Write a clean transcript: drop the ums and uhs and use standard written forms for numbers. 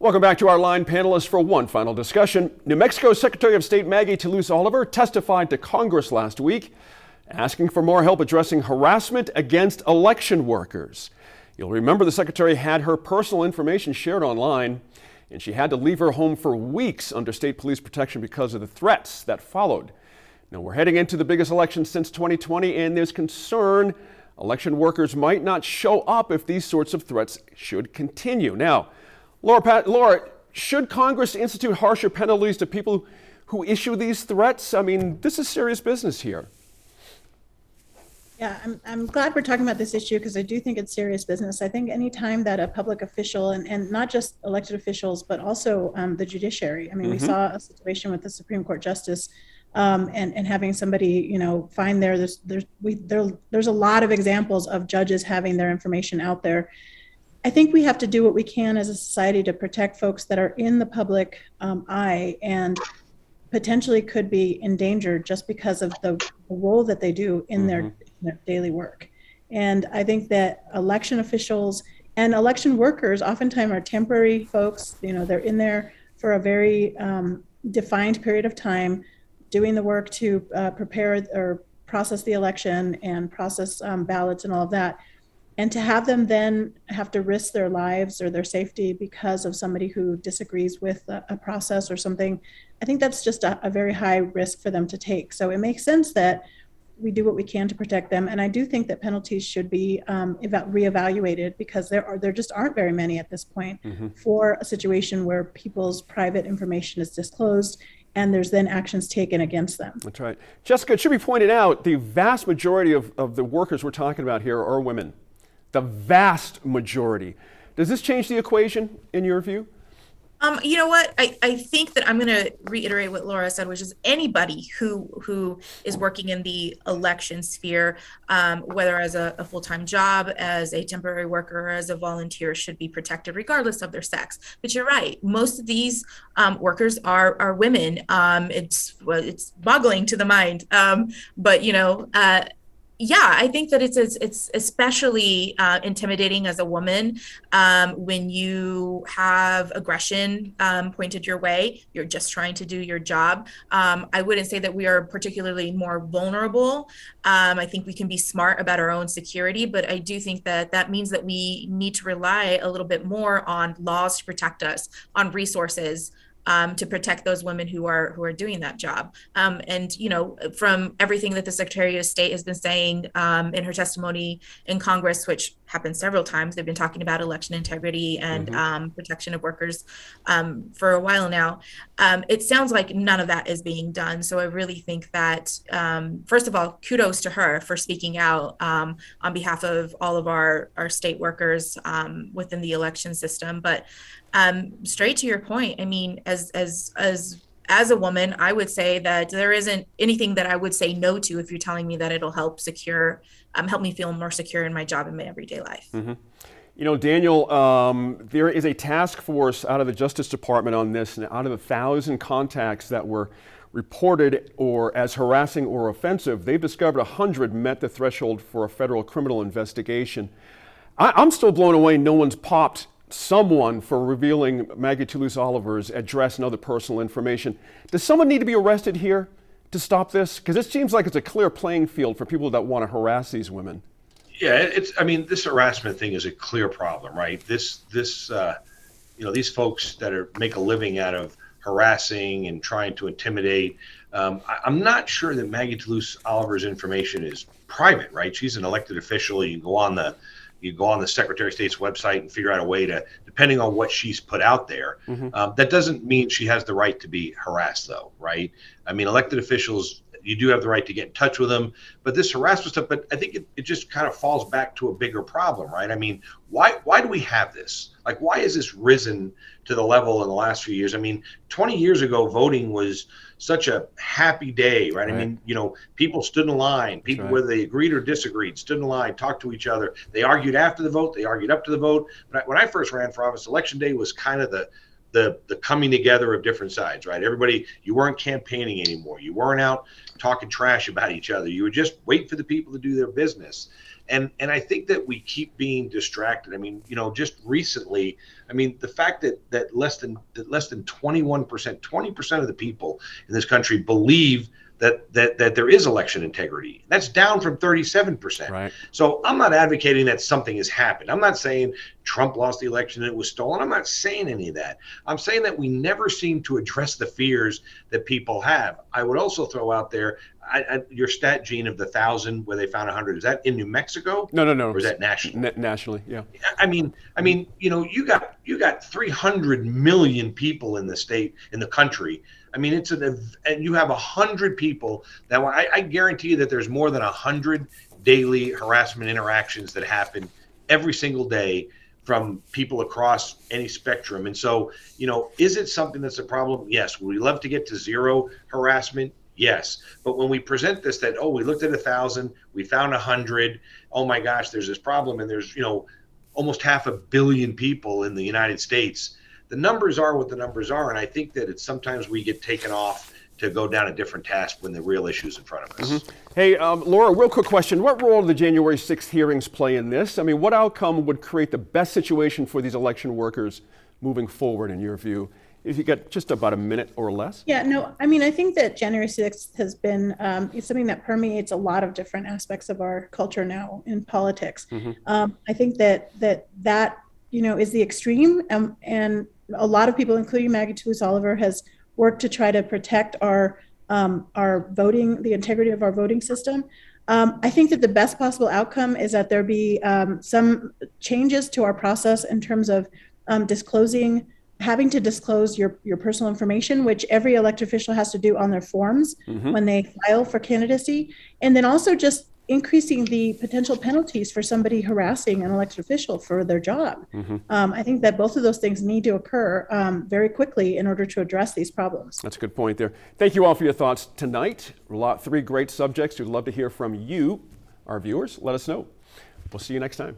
Welcome back to our line panelists for one final discussion. New Mexico Secretary of State Maggie Toulouse Oliver testified to Congress last week, asking for more help addressing harassment against election workers. You'll remember the secretary had her personal information shared online, and she had to leave her home for weeks under state police protection because of the threats that followed. Now, we're heading into the biggest election since 2020, and there's concern election workers might not show up if these sorts of threats should continue. Now, Laura, should Congress institute harsher penalties to people who issue these threats? I mean, this is serious business here. Yeah, I'm glad we're talking about this issue because I do think it's serious business. I think anytime that a public official, and not just elected officials, but also the judiciary. I mean, we saw a situation with the Supreme Court justice and having somebody, find there's a lot of examples of judges having their information out there. I think we have to do what we can as a society to protect folks that are in the public eye and potentially could be endangered just because of the role that they do in their daily work. And I think that election officials and election workers oftentimes are temporary folks. They're in there for a very defined period of time, doing the work to prepare or process the election and process ballots and all of that. And to have them then have to risk their lives or their safety because of somebody who disagrees with a process or something, I think that's just a very high risk for them to take. So it makes sense that we do what we can to protect them. And I do think that penalties should be reevaluated because there just aren't very many at this point for a situation where people's private information is disclosed and there's then actions taken against them. That's right. Jessica, it should be pointed out, the vast majority of the workers we're talking about here are women. The vast majority. Does this change the equation in your view? You know what? I think that I'm going to reiterate what Laura said, which is anybody who is working in the election sphere, whether as a full-time job, as a temporary worker, or as a volunteer, should be protected regardless of their sex. But you're right. Most of these workers are women. It's boggling to the mind. Yeah, I think that it's especially intimidating as a woman when you have aggression pointed your way. You're just trying to do your job. I wouldn't say that we are particularly more vulnerable. I think we can be smart about our own security, but I do think that means that we need to rely a little bit more on laws to protect us, on resources. To protect those women who are doing that job. From everything that the Secretary of State has been saying in her testimony in Congress, which happened several times, they've been talking about election integrity and protection of workers for a while now. It sounds like none of that is being done. So I really think that, first of all, kudos to her for speaking out on behalf of all of our state workers within the election system. But straight to your point, I mean, as a woman, I would say that there isn't anything that I would say no to if you're telling me that it'll help me feel more secure in my job in my everyday life. Daniel, there is a task force out of the Justice Department on this, and out of 1,000 contacts that were reported or as harassing or offensive, they've discovered 100 met the threshold for a federal criminal investigation. I'm still blown away no one's popped someone for revealing Maggie Toulouse Oliver's address and other personal information. Does someone need to be arrested here to stop this? Because it seems like it's a clear playing field for people that want to harass these women. Yeah, this harassment thing is a clear problem, right? These folks that make a living out of harassing and trying to intimidate. I'm not sure that Maggie Toulouse Oliver's information is private, right? She's an elected official. You go on the Secretary of State's website and figure out a way to, depending on what she's put out there. That doesn't mean she has the right to be harassed, though, right? I mean, elected officials, you do have the right to get in touch with them, but this harassment stuff, but I think it just kind of falls back to a bigger problem, right? I mean, why do we have this? Like, why has this risen to the level in the last few years? I mean, 20 years ago, voting was such a happy day, right? I mean, people stood in line, people, whether they agreed or disagreed, stood in line, talked to each other. They argued after the vote, they argued up to the vote. But when I first ran for office, Election Day was kind of the coming together of different sides, right? Everybody, you weren't campaigning anymore. You weren't out talking trash about each other. You would just wait for the people to do their business. And I think that we keep being distracted. I mean, just recently, I mean, the fact that less than 21%, 20% of the people in this country believe that there is election integrity. That's down from 37%. Right. So I'm not advocating that something has happened. I'm not saying Trump lost the election and it was stolen. I'm not saying any of that. I'm saying that we never seem to address the fears that people have. I would also throw out there your stat, Gene, of the 1,000 where they found 100. Is that in New Mexico? No. Or is that national? Nationally, yeah. I mean, you got 300 million people in the state, in the country. I mean, and you have 100 people that I guarantee you that there's more than 100 daily harassment interactions that happen every single day from people across any spectrum. And so, is it something that's a problem? Yes. Would we love to get to zero harassment? Yes. But when we present this, that, we looked at 1,000, we found 100, oh my gosh, there's this problem. And there's, almost 500 million people in the United States. The numbers are what the numbers are. And I think that it's sometimes we get taken off to go down a different task when the real issue is in front of us. Mm-hmm. Hey, Laura, real quick question. What role do the January 6th hearings play in this? I mean, what outcome would create the best situation for these election workers moving forward, in your view? If you got just about a minute or less. Yeah, no, I mean, I think that January 6th has been it's something that permeates a lot of different aspects of our culture now in politics. Mm-hmm. I think that is the extreme, and a lot of people, including Maggie Toulouse Oliver, has worked to try to protect our voting, the integrity of our voting system. I think that the best possible outcome is that there be some changes to our process in terms of having to disclose your personal information, which every elected official has to do on their forms when they file for candidacy. And then also just increasing the potential penalties for somebody harassing an elected official for their job. I think that both of those things need to occur very quickly in order to address these problems. That's a good point there. Thank you all for your thoughts tonight. Three great subjects. We'd love to hear from you, our viewers. Let us know. We'll see you next time.